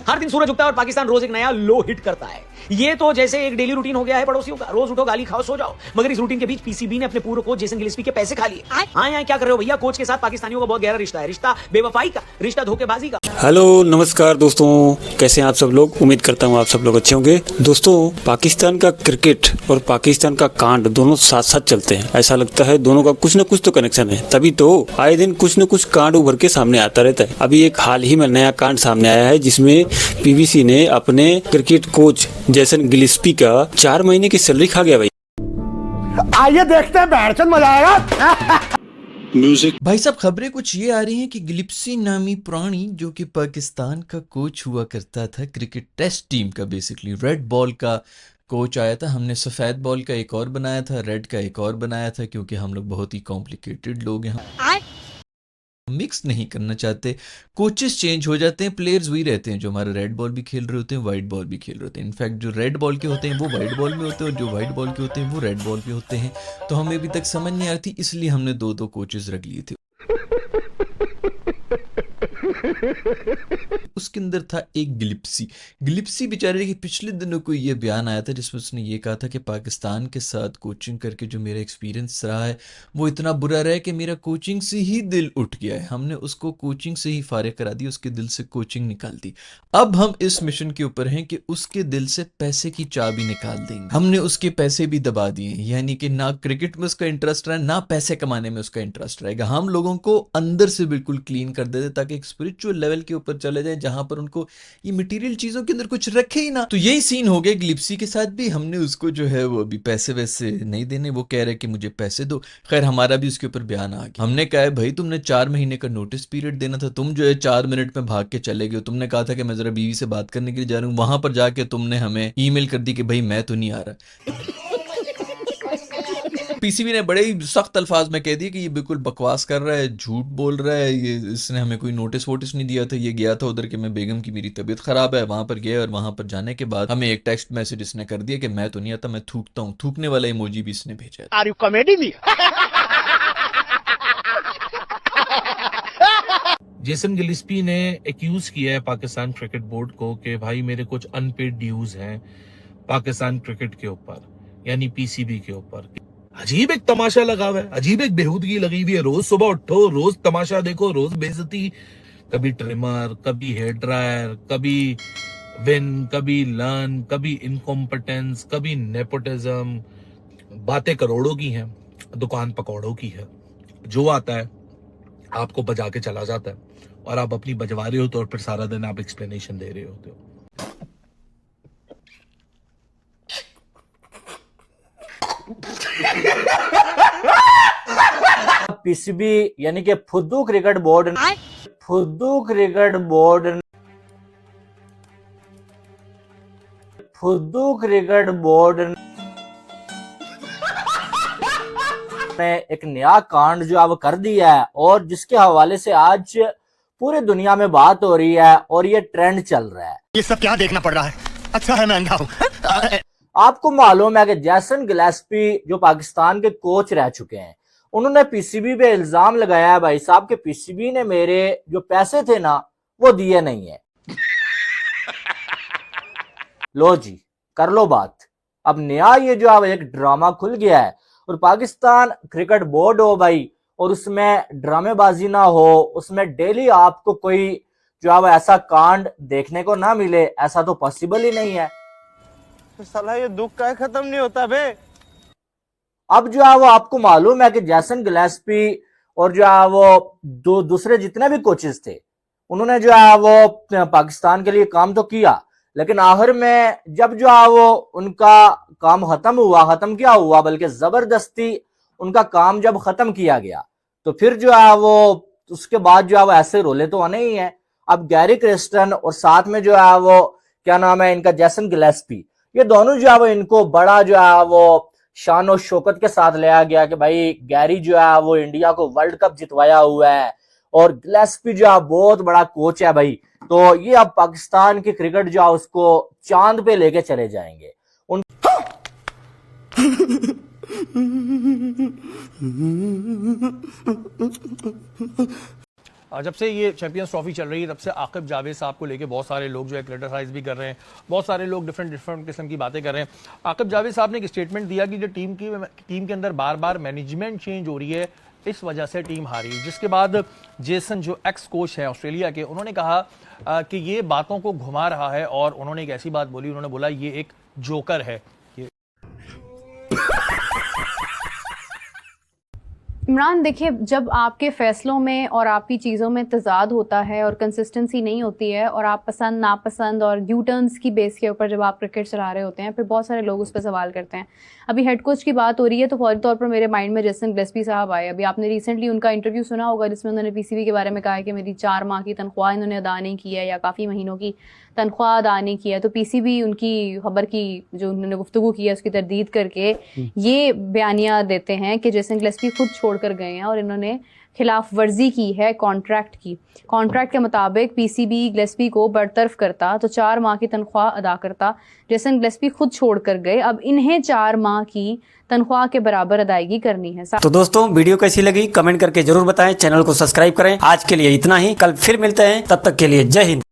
हर दिन सूरज उगता है और पाकिस्तान रोज एक नया लो हिट करता है। ये तो जैसे एक डेली रूटीन हो गया है पड़ोसियों का, रोज उठो गाली खाओ सो जाओ। मगर इस रूटीन के बीच पीसीबी ने अपने पूर्व कोच जेसन गिलेस्पी के पैसे खा लिए। हाँ क्या कर रहे हो भैया, कोच के साथ पाकिस्तानियों का बहुत गहरा रिश्ता है, रिश्ता बेवफाई का, रिश्ता धोखेबाजी का। हेलो नमस्कार दोस्तों, कैसे हैं आप सब लोग। उम्मीद करता हूँ आप सब लोग अच्छे होंगे। दोस्तों, पाकिस्तान का क्रिकेट और पाकिस्तान का कांड दोनों साथ साथ चलते हैं। ऐसा लगता है दोनों का कुछ न कुछ तो कनेक्शन है, तभी तो आए दिन कुछ न कुछ कांड उभर के सामने आता रहता है। अभी एक हाल ही में नया कांड सामने आया है जिसमें पीवीसी ने अपने क्रिकेट कोच जेसन गिलेस्पी का 4 महीने की सैलरी खा गया। भाई आइए देखते हैं, बैठचंद मजा आएगा। म्यूजिक। भाई साहब, खबरें कुछ ये आ रही हैं कि गिलेस्पी नामी प्राणी जो कि पाकिस्तान का कोच हुआ करता था, क्रिकेट टेस्ट टीम का, बेसिकली रेड बॉल का कोच आया था। हमने सफ़ेद बॉल का एक और बनाया था, रेड का एक और बनाया था, क्योंकि हम लोग बहुत ही कॉम्प्लिकेटेड लोग हैं, मिक्स नहीं करना चाहते। कोचेस चेंज हो जाते हैं, प्लेयर्स वही रहते हैं जो हमारे रेड बॉल भी खेल रहे होते हैं, वाइट बॉल भी खेल रहे होते हैं। इनफैक्ट जो रेड बॉल के होते हैं वो वाइट बॉल में होते हैं और जो वाइट बॉल के होते हैं वो रेड बॉल पे होते हैं। तो हमें अभी तक समझ नहीं आ रही थी, इसलिए हमने दो कोचेस रख लिए थे। उसके अंदर था एक गिलेस्पी बेचारे के पिछले दिनों को ये बयान आया था जिसमें उसने ये कहा था कि पाकिस्तान के साथ कोचिंग करके जो मेरा एक्सपीरियंस रहा है वो इतना बुरा रहा है कि मेरा कोचिंग से ही दिल उठ गया है। हमने उसको कोचिंग से ही फारिग करा दी, उसके दिल से कोचिंग निकाल दी। अब हम इस मिशन के ऊपर हैं कि उसके दिल से पैसे की चाबी निकाल देंगे। हमने उसके पैसे भी दबा दिए, यानी कि ना क्रिकेट में उसका इंटरेस्ट रहा, ना पैसे कमाने में उसका इंटरेस्ट रहेगा। हम लोगों को अंदर से बिल्कुल क्लीन कर देते ताकि एक स्पिरिचुअल लेवल के ऊपर चले जाए जहां पर उनको ये मटेरियल चीजों के अंदर कुछ रखे ही ना। तो यही सीन हो गया गिलेस्पी के साथ भी। हमने उसको जो है वो अभी पैसे वैसे नहीं देने, वो कह रहे कि मुझे पैसे दो। खैर हमारा भी उसके ऊपर बयान आ गया। हमने कहा है भाई तुमने 4 महीने का नोटिस पीरियड देना था, तुम जो है 4 मिनट में भाग के चले गए। तुमने कहा था कि मैं जरा बीवी से बात करने के लिए जा रहा हूँ, वहां पर जाके तुमने हमें ईमेल कर दी कि भाई मैं तो नहीं आ रहा। पीसीबी ने बड़े ही सख्त अल्फाज में कह दिया कि ये बिल्कुल बकवास कर रहा है, झूठ बोल रहा है, ये इसने हमें कोई नोटिस वोटिस नहीं दिया था। ये गया था उधर कि मैं बेगम की मेरी तबीयत खराब है, वहां पर गया और वहां पर जाने के बाद हमें एक टेक्स्ट मैसेज इसने कर दिया कि मैं तो नहीं आता, मैं थूकता हूँ। थूकने वाला इमोजी भी इसने भेजा। Are you comedy me? Jason Gillespie ने एक्यूज किया है पाकिस्तान क्रिकेट बोर्ड को कि भाई मेरे कुछ अनपेड ड्यूज हैं पाकिस्तान क्रिकेट के ऊपर, यानी पीसीबी के ऊपर। अजीब एक तमाशा लगा हुआ है, अजीब एक बेहूदगी लगी हुई है। रोज सुबह उठो, रोज तमाशा देखो, रोज बेइज्जती। कभी ट्रिमर, कभी हेयर ड्रायर, कभी विन, कभी लर्न, कभी इनकॉम्पिटेंस, कभी नेपोटिज्म। बातें करोड़ों की हैं, दुकान पकौड़ों की है। जो आता है आपको बजा के चला जाता है और आप अपनी बजवा रहे होते हो और फिर सारा दिन आप एक्सप्लेनेशन दे रहे होते हो। पीसीबी यानी कि फुद्दू क्रिकेट बोर्ड ने एक नया कांड जो अब कर दिया है और जिसके हवाले से आज पूरी दुनिया में बात हो रही है और ये ट्रेंड चल रहा है। ये सब क्या देखना पड़ रहा है? अच्छा है मैं अंधा हूं। आपको मालूम है कि जेसन गिलेस्पी जो पाकिस्तान के कोच रह चुके हैं, उन्होंने पीसीबी पे इल्जाम लगाया है भाई साहब के पीसीबी ने मेरे जो पैसे थे ना वो दिए नहीं है। लो जी, कर लो बात। अब नया ये जो अब एक ड्रामा खुल गया है और पाकिस्तान क्रिकेट बोर्ड हो भाई और उसमें ड्रामेबाजी ना हो, उसमें डेली आपको कोई जो अब ऐसा कांड देखने को ना मिले, ऐसा तो पॉसिबल ही नहीं है। तो साला ये दुख का खत्म नहीं होता बे। अब जो है वो आपको मालूम है कि जेसन गिलेस्पी और जो है वो दूसरे जितने भी कोचेस थे, उन्होंने जो है वो पाकिस्तान के लिए काम तो किया, लेकिन आखिर में जब जो है वो उनका काम खत्म क्या हुआ बल्कि जबरदस्ती उनका काम जब खत्म किया गया तो फिर जो है वो उसके बाद जो है वो ऐसे रोले तो आने ही है। अब गैरी क्रिस्टन और साथ में जो है वो क्या नाम है इनका, जेसन गिलेस्पी, ये दोनों जो है वो इनको बड़ा जो है वो शान और शौकत के साथ लिया गया कि भाई गैरी जो है वो इंडिया को वर्ल्ड कप जितवाया हुआ है और गिलेस्पी जो है बहुत बड़ा कोच है भाई। तो ये अब पाकिस्तान की क्रिकेट जो है उसको चांद पे लेके चले जाएंगे। जब से ये चैंपियंस ट्रॉफी चल रही है तब से आकिब जावेद साहब को लेके बहुत सारे लोग जो है क्रिटिसाइज भी कर रहे हैं, बहुत सारे लोग डिफरेंट किस्म की बातें कर रहे हैं। आकिब जावेद साहब ने एक स्टेटमेंट दिया कि जो टीम के अंदर बार बार मैनेजमेंट चेंज हो रही है, इस वजह से टीम हारी। जिसके बाद जेसन जो एक्स कोच है ऑस्ट्रेलिया के, उन्होंने कहा कि ये बातों को घुमा रहा है और उन्होंने एक ऐसी बात बोली, उन्होंने बोला ये एक जोकर है। इमरान, देखिए, जब आपके फैसलों में और आपकी चीज़ों में तजाद होता है और कंसिस्टेंसी नहीं होती है और आप पसंद नापसंद और यू टर्न्स की बेस के ऊपर जब आप क्रिकेट चला रहे होते हैं, फिर बहुत सारे लोग उस पर सवाल करते हैं। अभी हेड कोच की बात हो रही है तो फौरी तौर पर मेरे माइंड में जेसन गिलेस्पी साहब आए। अभी आपने रिसेंटली उनका इंटरव्यू सुना होगा जिसमें उन्होंने पीसीबी के बारे में कहा है कि मेरी 4 माह की तनख्वाह इन्होंने अदा नहीं की है या काफ़ी महीनों की तनख्वाह अदा नहीं की है। तो पीसीबी उनकी खबर की जो उन्होंने गुफ्तगू की है उसकी तरदीद करके ये बयानिया देते हैं कि जेसन गिलेस्पी खुद छोड़ कर गए हैं और इन्होंने खिलाफ वर्जी की है कॉन्ट्रैक्ट की। कॉन्ट्रैक्ट के मुताबिक पीसीबी गिलेस्पी को बरतरफ करता तो 4 माह की तनख्वाह अदा करता। जेसन गिलेस्पी खुद छोड़ कर गए, अब इन्हें 4 माह की तनख्वाह के बराबर अदायगी करनी है। तो दोस्तों, वीडियो कैसी लगी कमेंट करके जरूर बताएं, चैनल को सब्सक्राइब करें। आज के लिए इतना ही, कल फिर मिलते हैं, तब तक के लिए जय हिंद।